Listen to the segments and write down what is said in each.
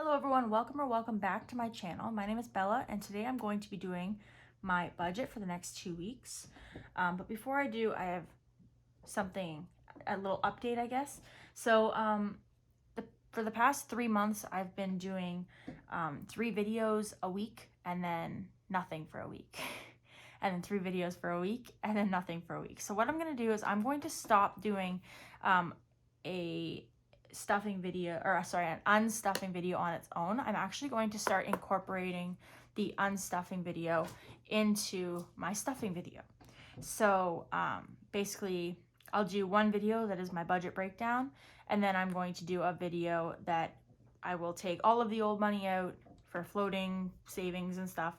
Hello everyone, welcome back to my channel. My name is Bella and today I'm going to be doing my budget for the next 2 weeks. But before I do, I have a little update I guess. So for the past 3 months I've been doing 3 videos a week and then nothing for a week. And then 3 videos for a week and then nothing for a week. So what I'm going to do is I'm going to stop doing a stuffing video, or sorry, an unstuffing video on its own. I'm actually going to start incorporating the unstuffing video into my stuffing video. So basically I'll do one video that is my budget breakdown, and then I'm going to do a video that I will take all of the old money out for floating savings and stuff,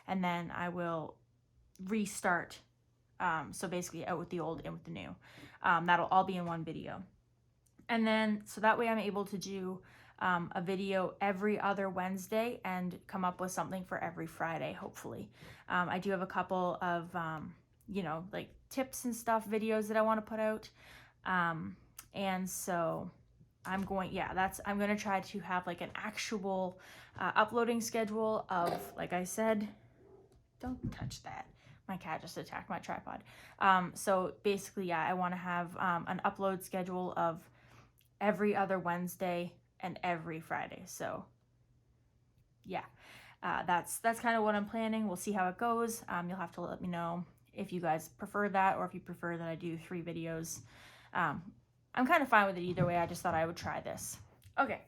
and then I will restart. So basically out with the old, in with the new. That'll all be in one video. And then, so that way I'm able to do a video every other Wednesday and come up with something for every Friday, hopefully. I do have a couple of, like tips and stuff, videos that I want to put out. And so I'm going to try to have like an actual uploading schedule of, like I said, don't touch that. My cat just attacked my tripod. So basically, I want to have an upload schedule of every other Wednesday and every Friday. So that's kind of what I'm planning. We'll see how it goes. You'll have to let me know if you guys prefer that or if you prefer that I do 3 videos. I'm kind of fine with it either way. I just thought I would try this. Okay.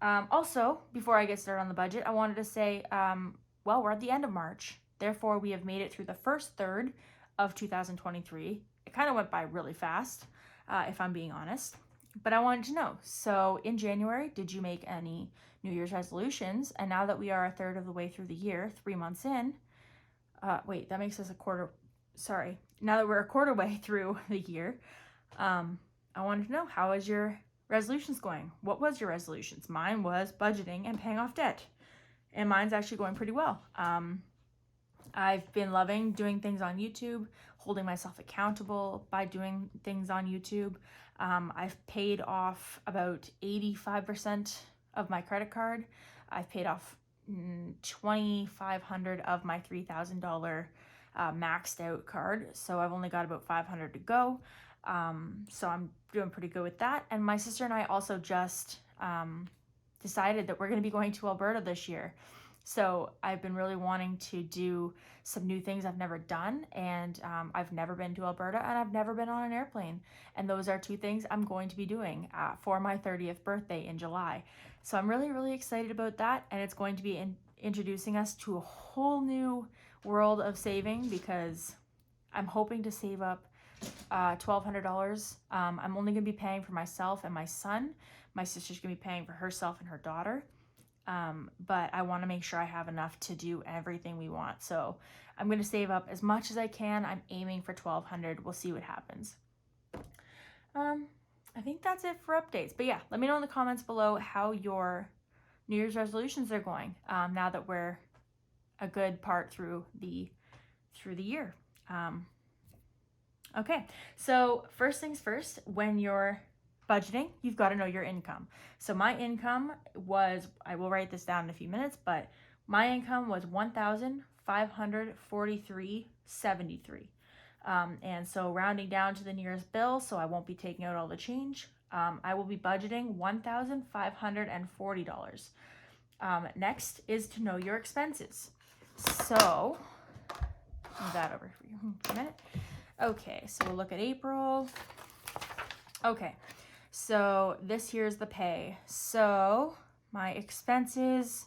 Also, before I get started on the budget, I wanted to say, well, we're at the end of March. Therefore, we have made it through the first third of 2023. It kind of went by really fast, if I'm being honest. But I wanted to know, so in January, did you make any New Year's resolutions? And now that we are a third of the way through the year, 3 months in, wait, that makes us now that we're a quarter way through the year, I wanted to know, how is your resolutions going? What was your resolutions? Mine was budgeting and paying off debt. And mine's actually going pretty well. I've been loving doing things on YouTube, holding myself accountable by doing things on YouTube. I've paid off about 85% of my credit card. I've paid off $2,500 of my $3,000 maxed out card. So I've only got about $500 to go. So I'm doing pretty good with that. And my sister and I also just decided that we're going to be going to Alberta this year. So I've been really wanting to do some new things I've never done, and I've never been to Alberta, and I've never been on an airplane. And those are 2 things I'm going to be doing for my 30th birthday in July. So I'm really, really excited about that, and it's going to be introducing us to a whole new world of saving, because I'm hoping to save up $1,200. I'm only going to be paying for myself and my son. My sister's going to be paying for herself and her daughter. But I want to make sure I have enough to do everything we want. So I'm going to save up as much as I can. I'm aiming for $1,200. We'll see what happens. I think that's it for updates. But yeah, let me know in the comments below how your New Year's resolutions are going, now that we're a good part through the year. Okay, so first things first, when you're budgeting, you've got to know your income. So my income was, I will write this down in a few minutes, but my income was $1,543.73. And so rounding down to the nearest bill, so I won't be taking out all the change, I will be budgeting $1,540. Next is to know your expenses. So, move that over for you for a minute. Okay, so we'll look at April. Okay. So this here's the pay. So my expenses,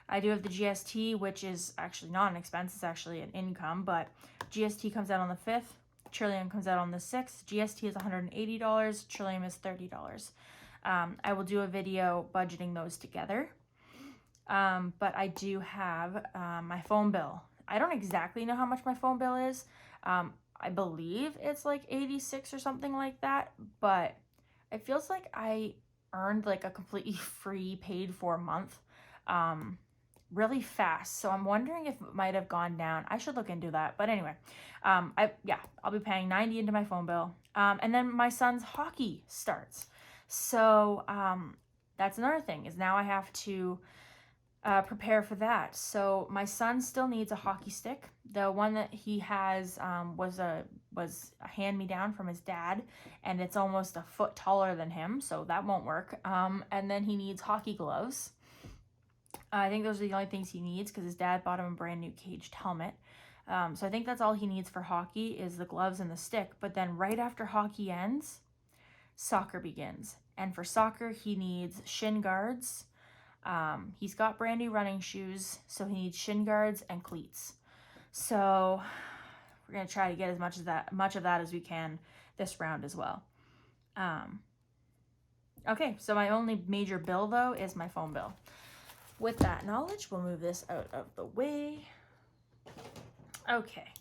I do have the GST, which is actually not an expense, it's actually an income, but GST comes out on the 5th, Trillium comes out on the 6th. GST is $180, Trillium is $30. I will do a video budgeting those together. But I do have my phone bill. I don't exactly know how much my phone bill is. I believe it's like 86 or something like that, but it feels like I earned like a completely free paid for month really fast. So I'm wondering if it might have gone down. I should look into that. But anyway, I'll be paying $90 into my phone bill. And then my son's hockey starts. So that's another thing, is now I have to prepare for that. So my son still needs a hockey stick. The one that he has was a hand-me-down from his dad, and it's almost a foot taller than him, so that won't work. And then he needs hockey gloves. I think those are the only things he needs because his dad bought him a brand new caged helmet. So I think that's all he needs for hockey is the gloves and the stick. But then right after hockey ends, soccer begins. And for soccer, he needs shin guards. He's got brand new running shoes, so he needs shin guards and cleats. So we're going to try to get as much of that as we can this round as well. Okay, so my only major bill, though, is my phone bill. With that knowledge, we'll move this out of the way. Okay,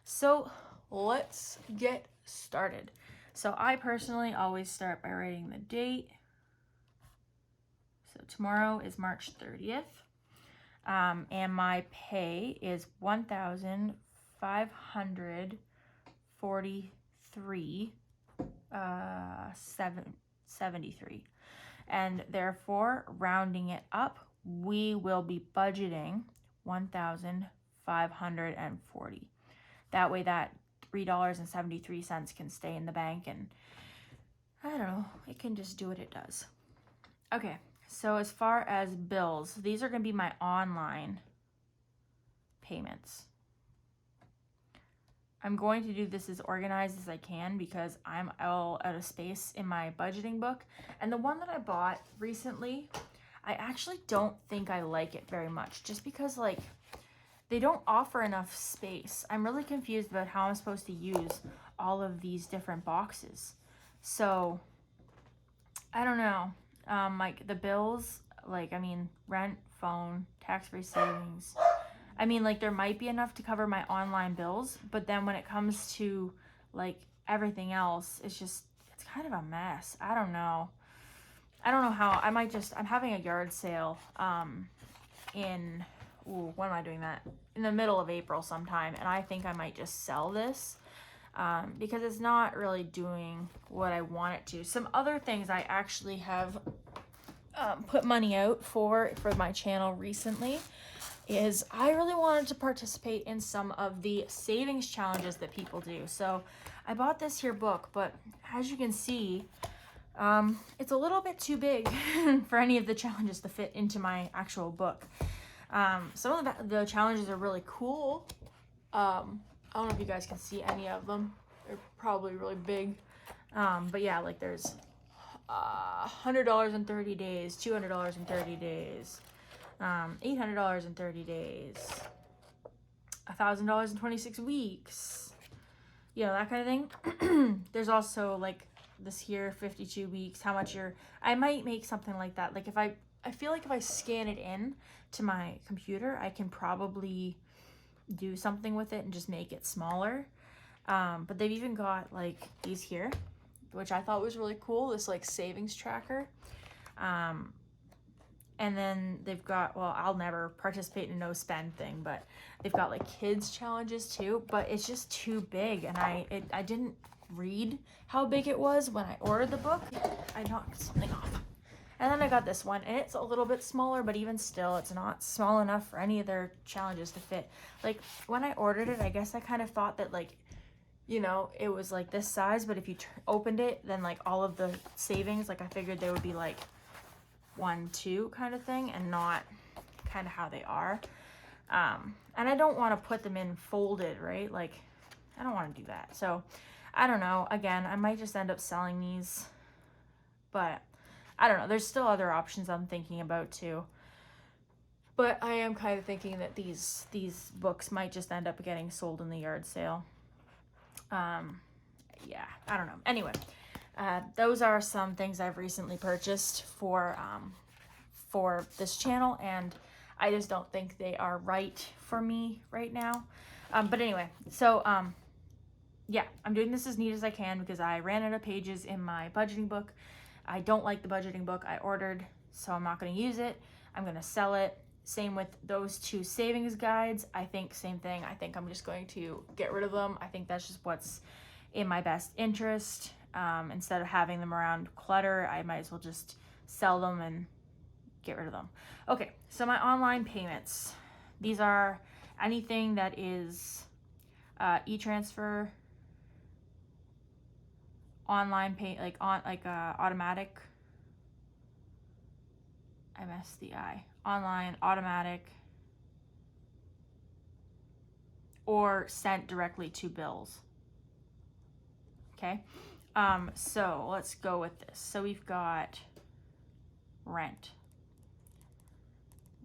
so let's get started. So I personally always start by writing the date. So tomorrow is March 30th. And my pay is $1,543.73. And therefore, rounding it up, we will be budgeting $1,540. That way that $3.73 can stay in the bank, and I don't know, it can just do what it does. Okay, so as far as bills, these are going to be my online payments. I'm going to do this as organized as I can because I'm all out of space in my budgeting book. And the one that I bought recently, I actually don't think I like it very much, just because like they don't offer enough space. I'm really confused about how I'm supposed to use all of these different boxes. So I don't know. Like the bills, like, I mean, rent, phone, tax-free savings. I mean, like, there might be enough to cover my online bills, but then when it comes to like everything else, it's kind of a mess. I don't know how. I'm having a yard sale when am I doing that? In the middle of April sometime, and I think I might just sell this because it's not really doing what I want it to. Some other things I actually have put money out for my channel recently is I really wanted to participate in some of the savings challenges that people do. So I bought this here book, but as you can see, it's a little bit too big for any of the challenges to fit into my actual book. Some of the challenges are really cool. I don't know if you guys can see any of them. They're probably really big. But yeah, like there's $100 in 30 days, $200 in 30 days, $800 in 30 days, $1,000 in 26 weeks, you know, that kind of thing. There's also like this here, 52 weeks, how much I might make something like that. Like I feel like if I scan it in to my computer, I can probably do something with it and just make it smaller. But they've even got like these here, which I thought was really cool, this like savings tracker. And then they've got, well, I'll never participate in a no spend thing, but they've got like kids challenges too, but it's just too big. And I didn't read how big it was when I ordered the book. I knocked something off. And then I got this one, and it's a little bit smaller, but even still, it's not small enough for any of their challenges to fit. Like, when I ordered it, I guess I kind of thought that, like, you know, it was, like, this size, but if you opened it, then, like, all of the savings, like, I figured they would be, like, 1, 2 kind of thing, and not kind of how they are. And I don't want to put them in folded, right? Like, I don't want to do that. So, I don't know. Again, I might just end up selling these, but I don't know. There's still other options I'm thinking about too. But I am kind of thinking that these books might just end up getting sold in the yard sale. Yeah, I don't know. Anyway, those are some things I've recently purchased for this channel, and I just don't think they are right for me right now. But anyway, so yeah, I'm doing this as neat as I can because I ran out of pages in my budgeting book. I don't like the budgeting book I ordered, so I'm not going to use it. I'm going to sell it. Same with those 2 savings guides. I think same thing. I think I'm just going to get rid of them. I think that's just what's in my best interest. Instead of having them around clutter, I might as well just sell them and get rid of them. Okay, so my online payments. These are anything that is e-transfer, online pay, automatic. I messed the I. Online, automatic, or sent directly to bills. Okay, so let's go with this. So we've got rent.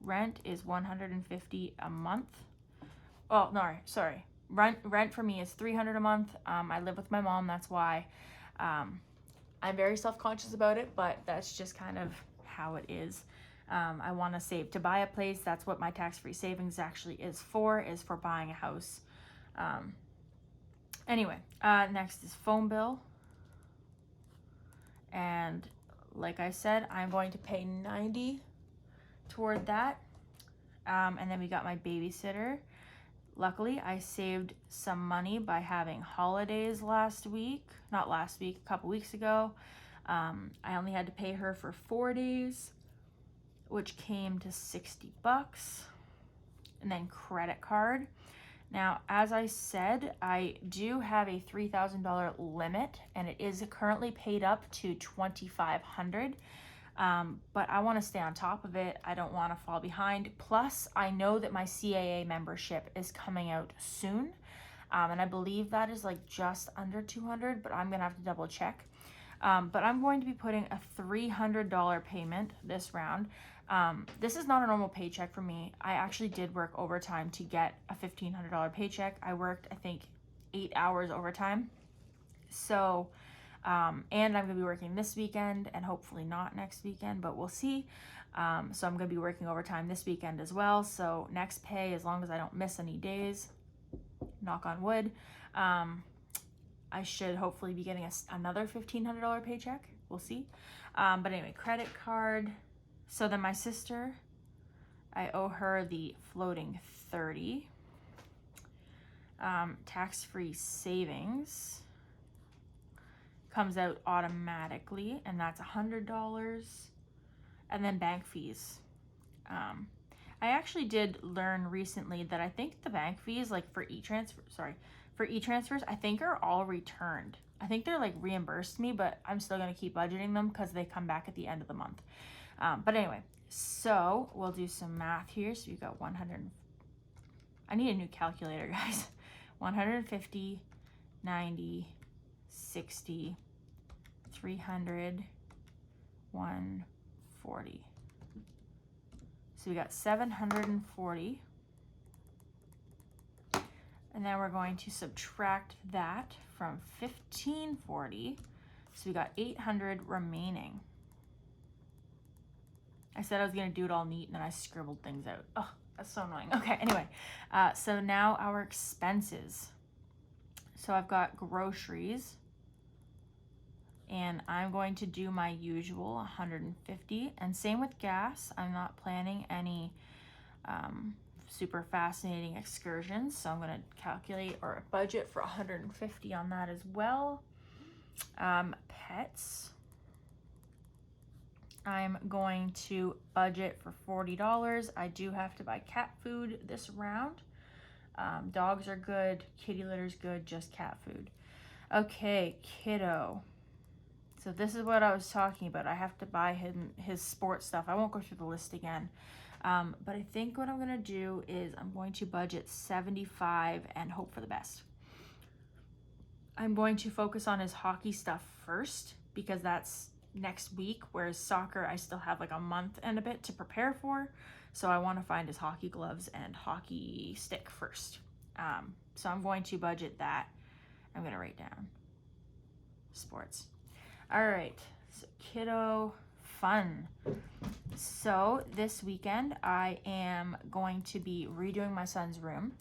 Rent is $150 a month. Oh, no, sorry. Rent for me is $300 a month. I live with my mom, that's why. I'm very self-conscious about it, but that's just kind of how it is. I want to save to buy a place. That's what my tax-free savings actually is for buying a house. Anyway, next is phone bill. And like I said, I'm going to pay $90 toward that. And then we got my babysitter. Luckily, I saved some money by having holidays a couple weeks ago. I only had to pay her for 4 days, which came to $60. And then credit card. Now, as I said, I do have a $3,000 limit, and it is currently paid up to $2,500. But I want to stay on top of it. I don't want to fall behind. Plus, I know that my CAA membership is coming out soon. And I believe that is like just under $200, but I'm going to have to double check. But I'm going to be putting a $300 payment this round. This is not a normal paycheck for me. I actually did work overtime to get a $1,500 paycheck. I worked, I think, 8 hours overtime. So, and I'm going to be working this weekend and hopefully not next weekend, but we'll see. So I'm going to be working overtime this weekend as well. So next pay, as long as I don't miss any days, knock on wood, I should hopefully be getting another $1,500 paycheck. We'll see. But anyway, credit card. So then my sister, I owe her the floating 30. Tax-free savings comes out automatically, and that's $100. And then bank fees. I actually did learn recently that I think the bank fees, like for e-transfers, I think are all returned. I think they're like reimbursed me, but I'm still going to keep budgeting them because they come back at the end of the month. But anyway, so we'll do some math here. So you got 100. I need a new calculator, guys. 150, 90, 60, 300, 140. So we got 740. And then we're going to subtract that from 1540. So we got 800 remaining. I said I was going to do it all neat, and then I scribbled things out. Oh, that's so annoying. Okay, anyway. So now our expenses. So I've got groceries. And I'm going to do my usual 150. And same with gas. I'm not planning any super fascinating excursions. So I'm going to calculate or budget for 150 on that as well. Pets. I'm going to budget for $40. I do have to buy cat food this round. Dogs are good, kitty litter's good, just cat food. Okay, kiddo. So this is what I was talking about. I have to buy him his sports stuff. I won't go through the list again. But I think what I'm going to do is I'm going to budget $75 and hope for the best. I'm going to focus on his hockey stuff first because that's next week, whereas soccer I still have like a month and a bit to prepare for. So I want to find his hockey gloves and hockey stick first. So I'm going to budget that. I'm going to write down sports. All right, so kiddo fun. So this weekend I am going to be redoing my son's room.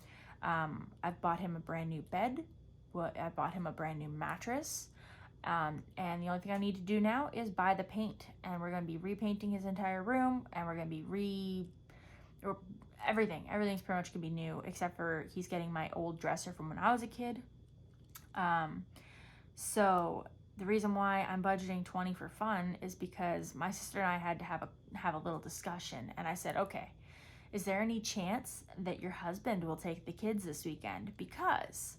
I've bought him a brand new bed. I bought him a brand new mattress. And the only thing I need to do now is buy the paint, and we're going to be repainting his entire room, and we're going to be everything's pretty much going to be new, except for he's getting my old dresser from when I was a kid. So the reason why I'm budgeting 20 for fun is because my sister and I had to have a little discussion, and I said, okay, is there any chance that your husband will take the kids this weekend? Because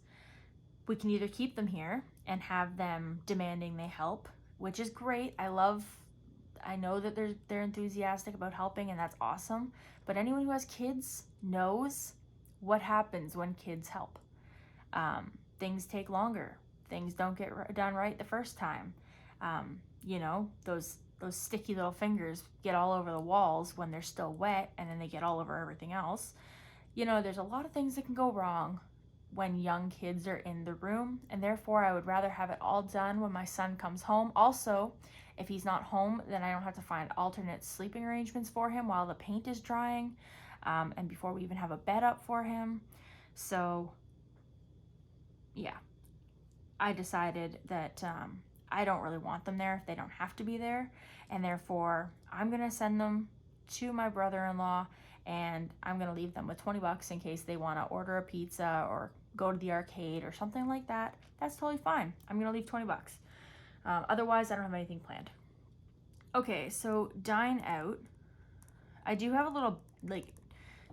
we can either keep them here and have them demanding they help, which is great. I know that they're enthusiastic about helping, and that's awesome. But anyone who has kids knows what happens when kids help. Things take longer. Things don't get done right the first time. You know, those sticky little fingers get all over the walls when they're still wet, and then they get all over everything else. You know, there's a lot of things that can go wrong when young kids are in the room, and therefore I would rather have it all done when my son comes home. Also, if he's not home, then I don't have to find alternate sleeping arrangements for him while the paint is drying, and before we even have a bed up for him. So yeah, I decided that I don't really want them there if they don't have to be there, and therefore I'm gonna send them to my brother-in-law, and I'm gonna leave them with 20 bucks in case they want to order a pizza or go to the arcade or something like that. That's totally fine. I'm gonna leave 20 bucks. Otherwise, I don't have anything planned. Okay, so dine out. I do have a little like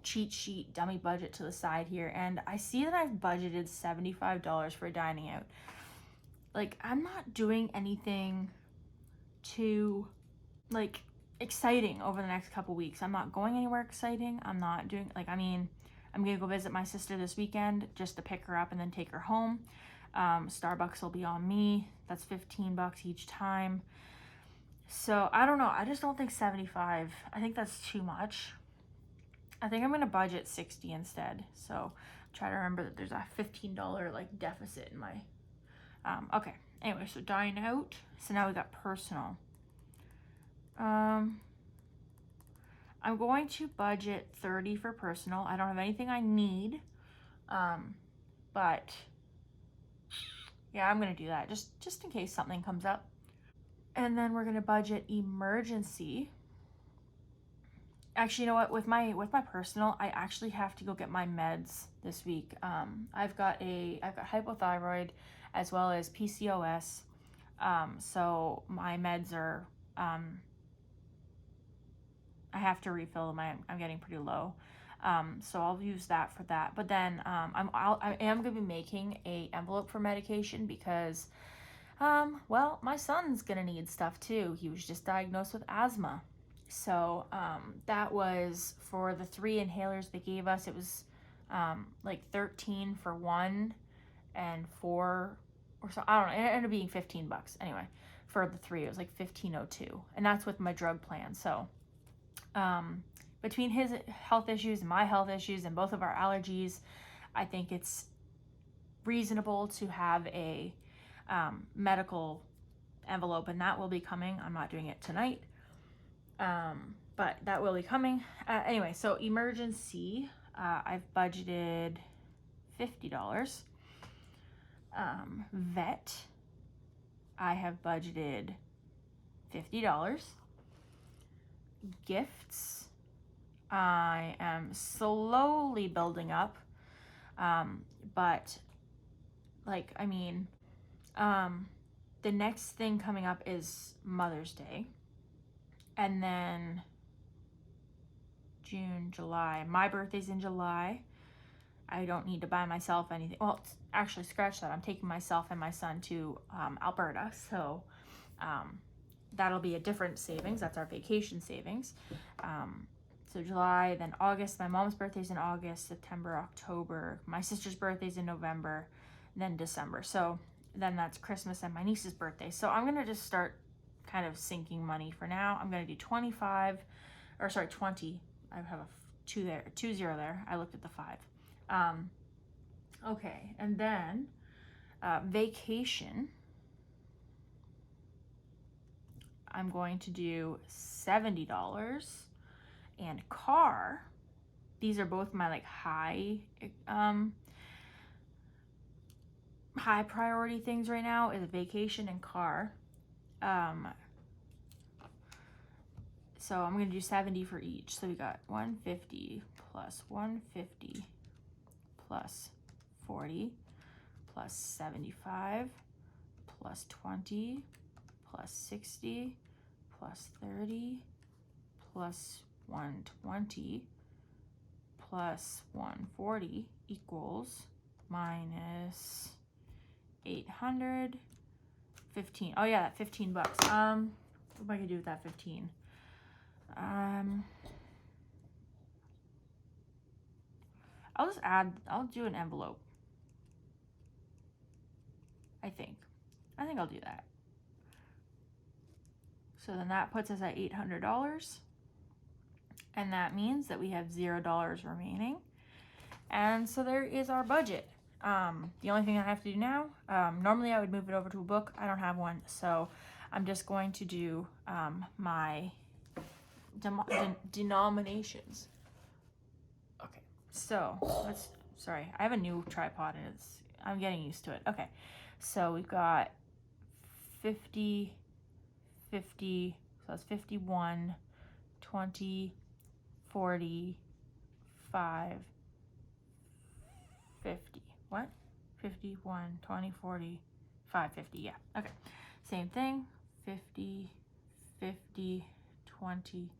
cheat sheet dummy budget to the side here, and I see that I've budgeted $75 for dining out. Like, I'm not doing anything too like exciting over the next couple weeks. I'm not going anywhere exciting. I'm not doing like, I mean, I'm gonna go visit my sister this weekend just to pick her up and then take her home. Starbucks will be on me. That's 15 bucks each time. So I don't know. I just don't think 75. I think that's too much. I think I'm gonna budget 60 instead. So try to remember that there's a $15 like deficit in my. Okay. Anyway, so dine out. So now we got personal. I'm going to budget 30 for personal. I don't have anything I need, but yeah, I'm gonna do that just in case something comes up. And then we're gonna budget emergency. Actually, you know what? With my personal, I actually have to go get my meds this week. I've got hypothyroid as well as PCOS. So my meds are I have to refill them. I'm getting pretty low. So I'll use that for that. But then I am going to be making a envelope for medication because, well, my son's going to need stuff too. He was just diagnosed with asthma. So that was for the 3 inhalers they gave us. It was like 13 for one and 4 or so. I don't know. It ended up being 15 bucks. Anyway, for the 3, it was like 1502. And that's with my drug plan. So between his health issues and my health issues and both of our allergies, I think it's reasonable to have a medical envelope, and that will be coming. I'm not doing it tonight, but that will be coming. Anyway, so emergency, I've budgeted $50. Vet, I have budgeted $50. Gifts, I am slowly building up, but like, I mean, the next thing coming up is Mother's Day, and then June, July. My birthday's in July. I don't need to buy myself anything. Well, actually, scratch that. I'm taking myself and my son to Alberta, so that'll be a different savings. That's our vacation savings. So July, then August. My mom's birthday's in August, September, October. My sister's birthday's in November, then December. So then that's Christmas and my niece's birthday. So I'm going to just start kind of sinking money for now. I'm going to do 20. I have a 20 there. I looked at the 5. Okay, and then vacation. I'm going to do $70. And car, these are both my like high priority things right now, is vacation and car. So I'm gonna do 70 for each. So we got 150 plus 150 plus 40 plus 75 plus 20 plus 60 plus 30 plus 120 plus 140 equals minus 815. Oh yeah, that 15 bucks. What am I gonna do with that 15? I'll do an envelope. I think I'll do that. So then that puts us at $800. And that means that we have $0 remaining. And so there is our budget. The only thing I have to do now, normally I would move it over to a book. I don't have one. So I'm just going to do my denominations. Okay, so sorry, I have a new tripod and I'm getting used to it. Okay, so we've got 50, 50, so that's 51, 20, 40, 5, 50. What? 51, 20, 40, 5, 50. Yeah. Okay. Same thing. 50, 50, 20,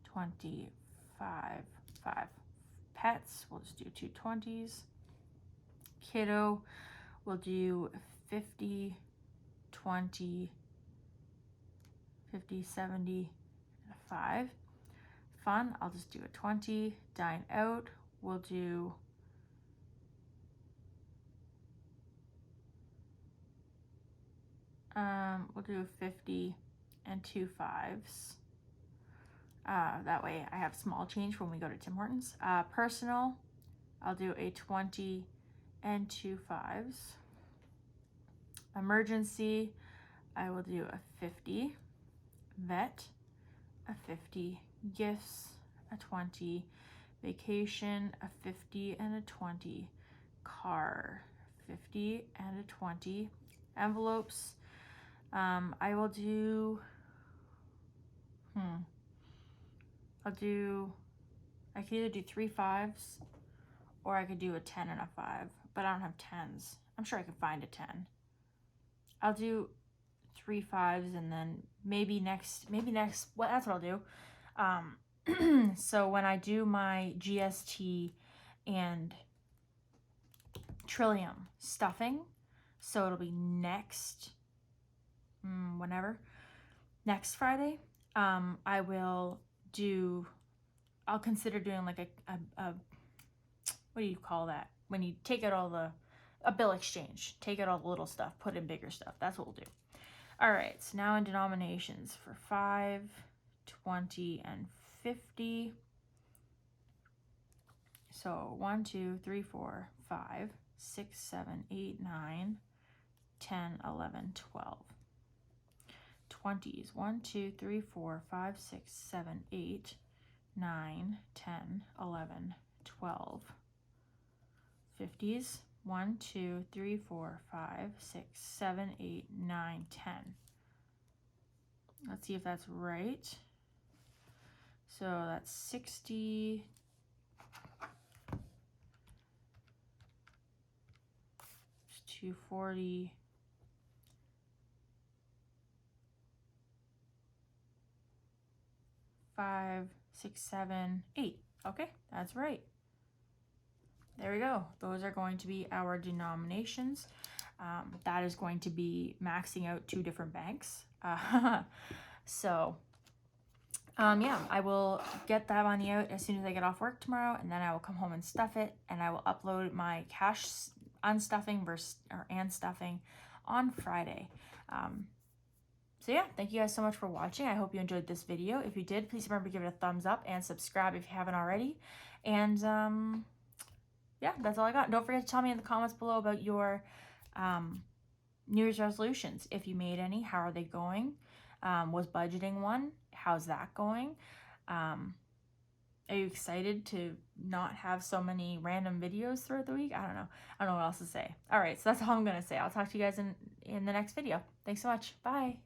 20, 5, 5. Pets, we'll just do 2 20s. Kiddo, we'll do 50, 20, 50, 70, 5. Fun, I'll just do a 20. Dine out, we'll do we'll do 50 and 2 5s. That way I have small change when we go to Tim Hortons. Personal, I'll do a 20 and 2 5s. Emergency, I will do a 50. Vet, a 50. Gifts, a 20. Vacation, a 50 and a 20. Car, 50 and a 20. Envelopes, I will do, I could either do 3 5s or I could do a 10 and a 5, but I don't have 10s. I'm sure I can find a 10. I'll do 3 5s and then maybe next, well, that's what I'll do. So when I do my GST and Trillium stuffing, so it'll be next, next Friday, I'll consider doing like a what do you call that? When you take out a bill exchange, take out all the little stuff, put in bigger stuff. That's what we'll do. All right, so now in denominations for 5, 20, and 50. So 1, 2, 3, 4, 5, 6, 7, 8, 9, 10, 11, 12. 20s, 1, 2, 3, 4, 5, 6, 7, 8, 9, 10, 11, 12. 50s, 1, 2, 3, 4, 5, 6, 7, 8, 9, 10. Let's see if that's right. So that's 60, 240, 5, 6, 7, 8. Okay, that's right. There we go. Those are going to be our denominations. That is going to be maxing out 2 different banks. So, yeah, I will get that money out as soon as I get off work tomorrow, and then I will come home and stuff it, and I will upload my cash unstuffing and stuffing on Friday. So yeah, thank you guys so much for watching. I hope you enjoyed this video. If you did, please remember to give it a thumbs up and subscribe if you haven't already. And yeah, that's all I got. Don't forget to tell me in the comments below about your New Year's resolutions. If you made any, how are they going? Was budgeting one? How's that going? Are you excited to not have so many random videos throughout the week? I don't know. I don't know what else to say. All right, so that's all I'm going to say. I'll talk to you guys in the next video. Thanks so much. Bye.